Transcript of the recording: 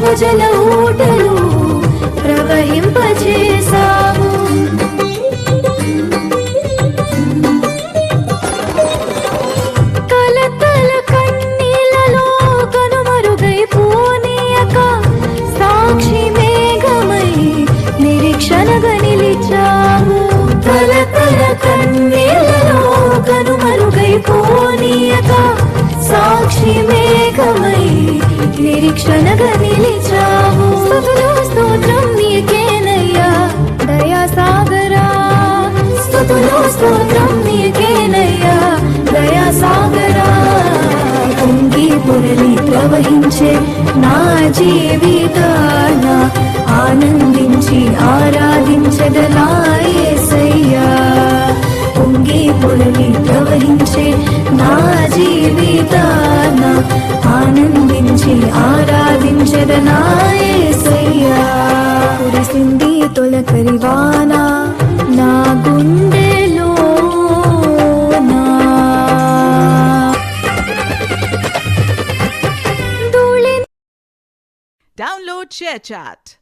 భుజల ఊటలు ప్రవహింపచేసావు. కలతల కన్నీలలో కనుమరుగైపోనీయక సాక్షి మేఘమై నిరీక్షణగా నిలిచావు. కలతల కన్నీలలో కనుమరుగైపోనీయక సాక్షి మేఘమై నిరీక్షణగా నిలిచావు. స్తుతులు స్తోత్రం నీకేనయ్యా దయాసాగరా, స్తుతులు స్తోత్రం నీకేనయ్యా దయాసాగరా. పొంగి పొరలి ప్రవహించే నా జీవితాన ఆనందించి ఆరాధించదనా యేసయ్యా. పొంగి పొరలి ప్రవహించే నా జీవితాన ఆనందించి ఆరాధించదనా యేసయ్యా. కురిసింది తొలకరివాన నా గుండెలోనా, Download ShareChat.